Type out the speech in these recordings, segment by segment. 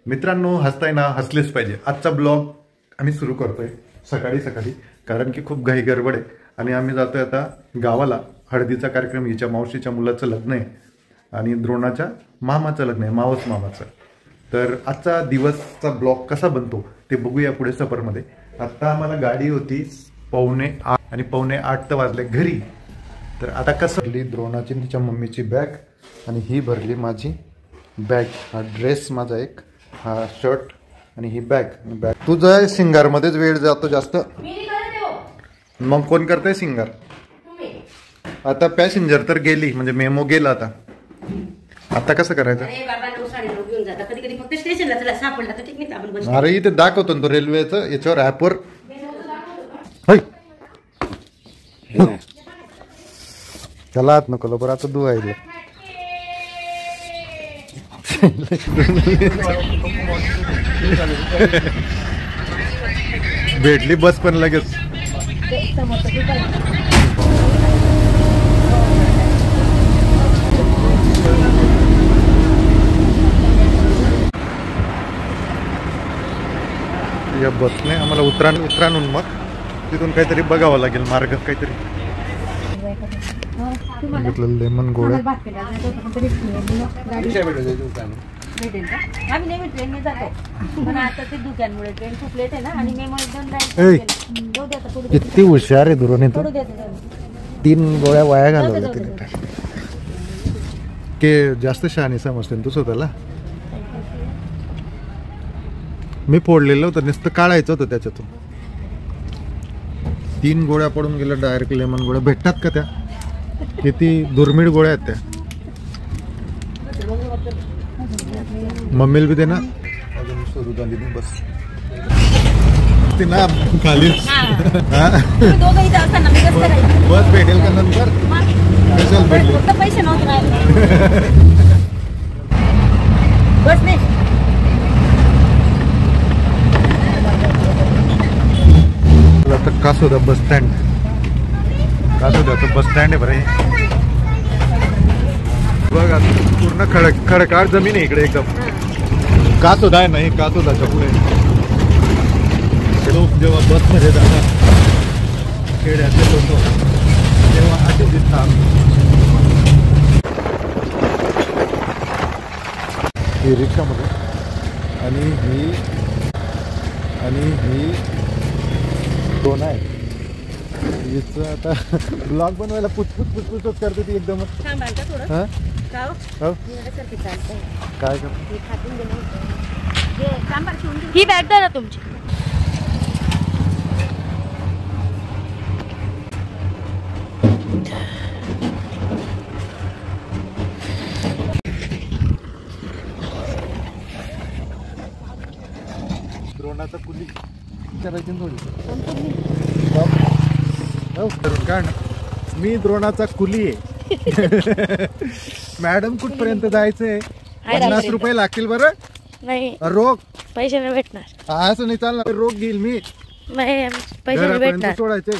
मित्रांनो, हसताय ना, हसलेच पाहिजे. आजचा ब्लॉग आम्ही सुरू करतोय सकाळी सकाळी, कारण की खूप घाई गडबड आहे आणि आम्ही जातोय आता गावाला. हळदीचा कार्यक्रम, हिच्या मावशीच्या मुलाचं लग्न आहे आणि द्रोणाच्या मामाचं लग्न आहे, मावस मामाचं. तर आजचा दिवसचा ब्लॉग कसा बनतो ते बघूया पुढे सफरमध्ये. आत्ता आम्हाला गाडी होती 7:45 आणि 7:45 तर वाजले घरी. तर आता कसं भरली द्रोणाची तिच्या मम्मीची बॅग आणि ही भरली माझी बॅग. हा ड्रेस माझा एक, हा शर्ट आणि ही बॅग. तुझं सिंगारमध्येच वेळ जातो जास्त. मग कोण करतंय सिंगार? आता पॅसेंजर तर गेली, म्हणजे मेमो गेला. आता कसं करायचं? अरे इथे दाखवतो ना तो रेल्वेचं याच्यावर ऍपवर. त्याला आत नको बरं, आता धुवायला भेटली बस पण लगेच. या बसने आम्हाला उतरानून मग तिथून काहीतरी बघावं लागेल मार्ग काहीतरी. लेमन गोळा किती हुशार आहे दुरोने. 3 गोळ्या वाया घालवल्या तिने. के जास्त शहाणी समजते तू स्वतःला. मी फोडलेलं होतं, नुसतं काढायचं होतं त्याच्यातून. 3 गोळ्या पडून गेल्या डायरेक्ट. लेमन गोळ्या भेटतात का त्या? किती दुर्मिळ गोळ्या आहेत त्या. मम्मीला बी दे ना. अजून सुरू झाली नाही बस ती ना खालीच. बस भेटेल का नंतर? कशाला भेटली? पैसे नव्हते बस नाही. आता कासोदा बस स्टँड. कासोदा बस स्टँड आहे बरं. बघा पूर्ण खडकाळ जमीन आहे इकडे एकदम. कासोदा आहे नाही, कासोदाच्या पुढे लोक जेव्हा बसमध्ये जातात खेड्यातले लोक तेव्हा असे दिसतात. ही रिक्षामध्ये आणि ही 2 आहे. हिचं आता ब्लॉग बनवायला पुचपुचच करते ती एकदम. काय ही बॅग द्या ना तुमची. द्रोणाचा कुली करायची थोडी. काढ, मी द्रोणाचा कुली आहे. मॅडम कुठपर्यंत जायचंय? 50 रुपये लागतील बरं. नाही रोग पैसे नाही भेटणार. असं नाही चालणार, रोग घेईल मी. नाही पैसे नाही भेटणार. सोडायचे.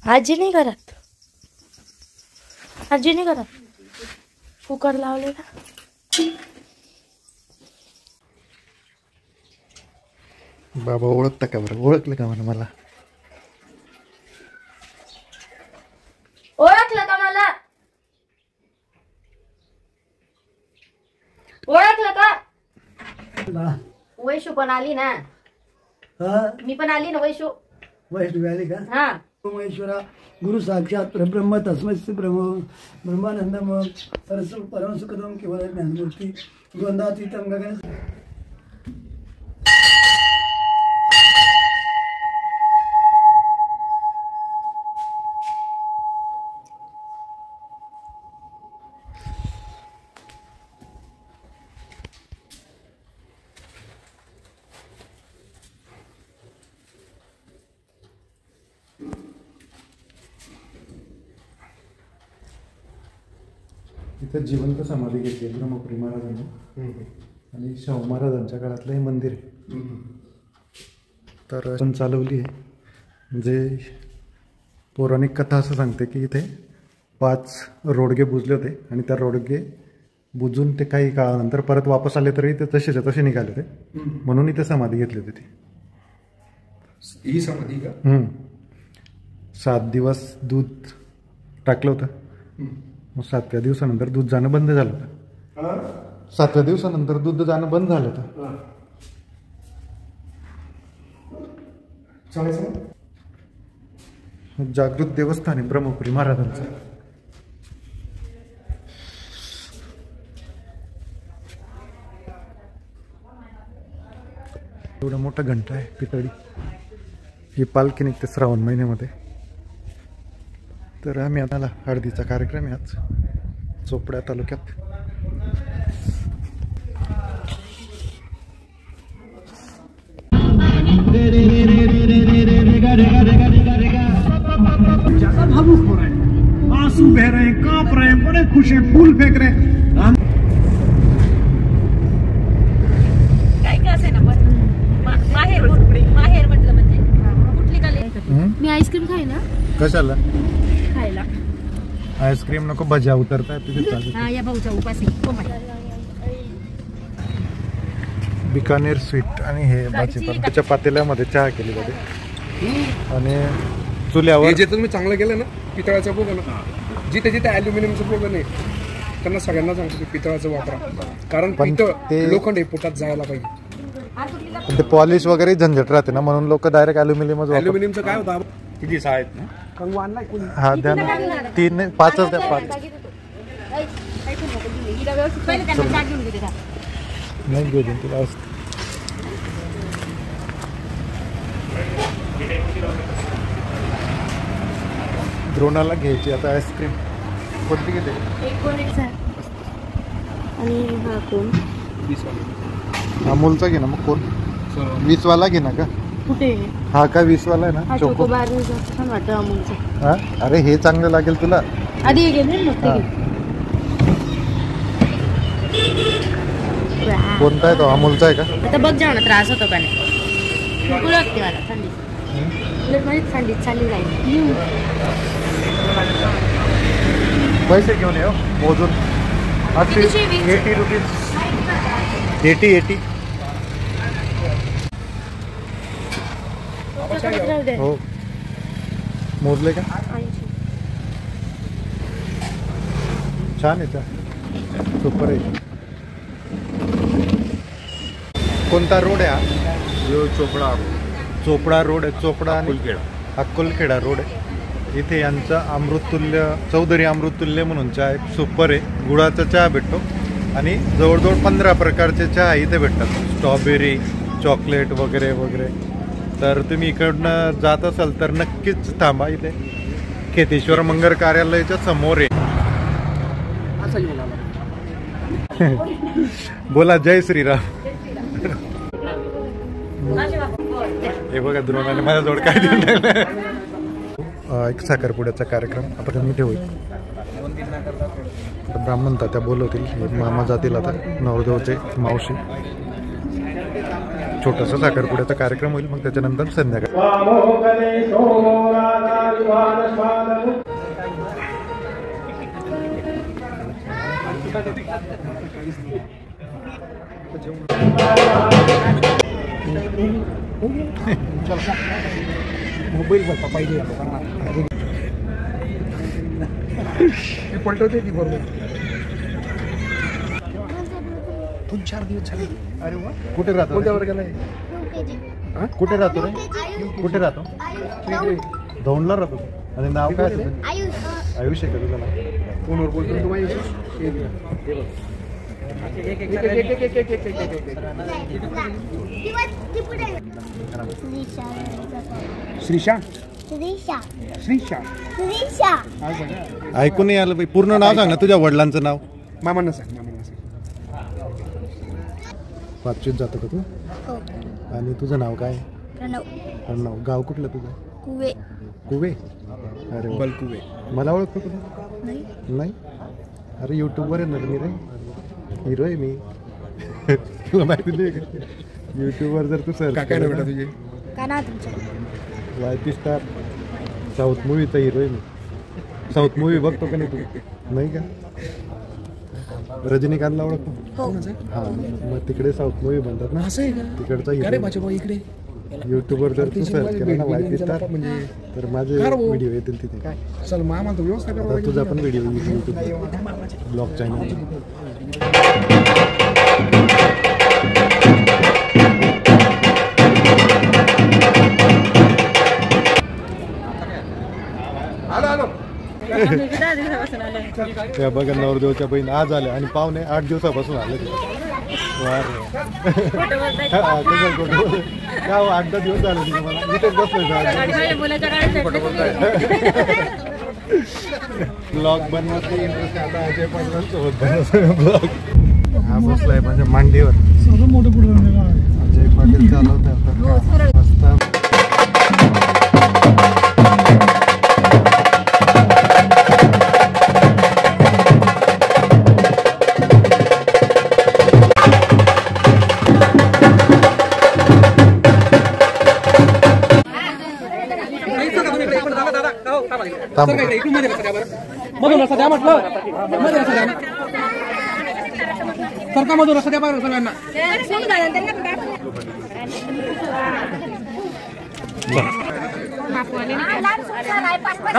आजी नाही करत. आजी नाही करत. कुकर लावलेला. बाबा ओळखता का बरं? ओळखलं का म्हणा मला? ओळखलं का मला? ओळखलं का? वैशू पण आली ना. मी पण आली ना. वैष्णवी आली का? हा. महेश्वरा गुरु साक्षात परब्रह्म तस्मै श्री ब्रह्मानंदम परम सुखदम केवळ ज्ञानमूर्ती द्वंद्वातीतम गगन. इथं जिवंत समाधी घेतली आहे ब्रह्मपुरी महाराजांनी आणि शाहू महाराजांच्या काळातलं हे मंदिर आहे. तर पण चालवली आहे. जे पौराणिक कथा असं सांगते की इथे 5 रोडगे बुजले होते आणि त्या रोडगे बुजून ते काही काळानंतर परत वापस आले तरी ते तसेच्या तसे निघाले होते, म्हणून इथे समाधी घेतली होती ती. ही समाधी का? 7 दिवस दूध टाकलं होतं, मग 7व्या दिवसानंतर दूध जाणं बंद झालं होतं. 7व्या दिवसानंतर दूध जाणं बंद झालं होतं. जागृत देवस्थान आहे ब्रह्मपुरी महाराजांचं. एवढा मोठा घंटा आहे पितळी. ही पालखी निघते श्रावण महिन्यामध्ये. तर आम्ही आता हळदीचा कार्यक्रम आहे आज चोपडा तालुक्यात. भावुक हो रहे हैं, आंसू बह रहे हैं, कांप रहे हैं, बड़े खुश हैं, फूल फेंक रहे हैं. काय असे ना पण माहेर म्हटलं म्हणजे कुठली का मी आईस्क्रीम खाई ना. कशाला खायला आईस्क्रीम नको, भज्या उतरताय तिथे. हा या भाऊच्या उपासी बिकानेर स्वीट आणि हे भाजीपाला त्याच्या पातेल्यामध्ये चहा केली जाते आणि चुल्यावर. जे तुम्ही चांगलं केलं ना पितळाचं बोगं ना, जिथे जिथे ॲल्युमिनियमचं बोगं नाही त्यांना सगळ्यांना सांगतो की पितळाचं वापरा, कारण पितळ लोखंड हे पोटात जायला पाहिजे. ते पॉलिश वगैरे झंझट राहते ना, म्हणून लोक डायरेक्ट ॲल्युमिनियमच वापरतात. ॲल्युमिनियमचं काय होतं किती सहा आहेत ना? कंगवा आणलाय कोणी? हा द्या ना, 3 नाही 5च द्या. 5 नाही घेऊ देईन तुला. द्रोणाला घ्यायची आता आईस्क्रीम. कोणती घेते? आणि हा कोण अमूलचा घे ना. मग कोण 20 वाला घे ना का? कुठे हा का 20 वाला आहे ना चोको. छान वाटतं अमूलचं. हा अरे हे चांगलं लागेल तुला. आधी घे कोणता आहे तो? अमूलचा आहे का? आता बघ जेवण त्रास होतो का नाही. नको लागते मला थंडी. माझी थंडीत चालली जाईल. पैसे घेऊन ये मोजून. 80 रुपीज. 80. हो मोजले का? छान आहे. सुपर आहे. कोणता रोड आहे हा? चोपडा रोड आहे. चोपडा आणि अक्कलखेडा रोड आहे. इथे यांचा अमृततुल्य चौधरी अमृततुल्य म्हणून चहा एक सुपर आहे. गुळाचा चहा भेटतो आणि जवळजवळ 15 प्रकारचे चहा इथे भेटतात. स्ट्रॉबेरी, चॉकलेट वगैरे वगैरे. तर तुम्ही इकडनं जात असाल तर नक्कीच थांबा. इथे केतेश्वर मंगर कार्यालयाच्या समोर आहे. बोला जय श्रीराम. हे बघा द्रोणाने माझ्याजवळ काय दिलं. एक साखरपुड्याचा कार्यक्रम आता कमी होईल. ब्राह्मण तात्या बोलवतील. मामा जातील आता नवरदेवचे मावशी. छोटासा साखरपुड्याचा कार्यक्रम होईल. मग त्याच्यानंतर संध्याकाळी मोबाईल भरता पाहिजे लोकांना. पलटवते ती बरोबर. 2-4 दिवस झाले. अरे वा. कुठे राहतो? कोणत्या वर्गाला आहे? कुठे राहतो रे? कुठे राहतो? दौंडला राहतो. आणि नाव काय तुझं? आयुष आहे का तुझं नाव? फोनवर बोलतो तुम्हाला. श्रीशा. ऐकून नाही आलं. पूर्ण नाव सांग ना तुझ्या वडिलांचं नाव. मामांना सांग. मामांना सांग. 5वीत जातो का तू? आणि तुझं नाव काय? प्रणव. गाव कुठलं तुझं? कुवे. कुवे. अरे वा. बलकुवे. मला ओळखतो तुला? नाही. अरे युट्यूबवर आहे ना मी रे, हिरो आहे मी. तुला माहिती नाही का? युट्यूबवर जर तू सर्च काय नाव बेटा तुझे? काय नाव तुमचं? वायटी स्टार साऊथ मूवीचा हिरो आहे मी. साऊथ मूवी बघतो का नाही तू? नाही का? रजनीकांतला ओळखतो? हा, मग तिकडे साऊथ मूवी बनतात ना, असं आहे का? तिकडचा अरे हिरो. माझ्या भाऊ इकडे युट्यूबवर जर तू सर्च केलं ना वायटी स्टार म्हणजे तर माझे काय रे भाऊ? व्हिडिओ येतील तिथे. चल मग आम्हाला तो व्यवस्था आता करावा तुझा पण व्हिडिओ येईल युट्यूब ब्लॉग चॅनल. त्या बघा नवरदेवच्या बहीण आज आल्या आणि पाहुणे 8 दिवसापासून आले ते. वा रे. हा, कसं खोटं बोलतोय? काय हो, 8-10 दिवस झाले तिथे मला इथेच बसलोय. ब्लॉग बनवते इंटरेस्ट आता अजय पाटील सोबत बनवतोय ब्लॉग. हा बसलाय माझ्या मांडीवर. सर्व मोठं पुढे अजय पाटील चालवतोय आता मस्त. मधून रस्ता द्या म्हटलं. सरका मधून रस्ता द्या बघा सगळ्यांना.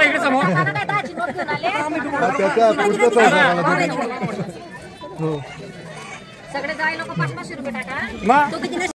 इकडे समोर सगळे जाय लोक 500-500 रुपये टाका.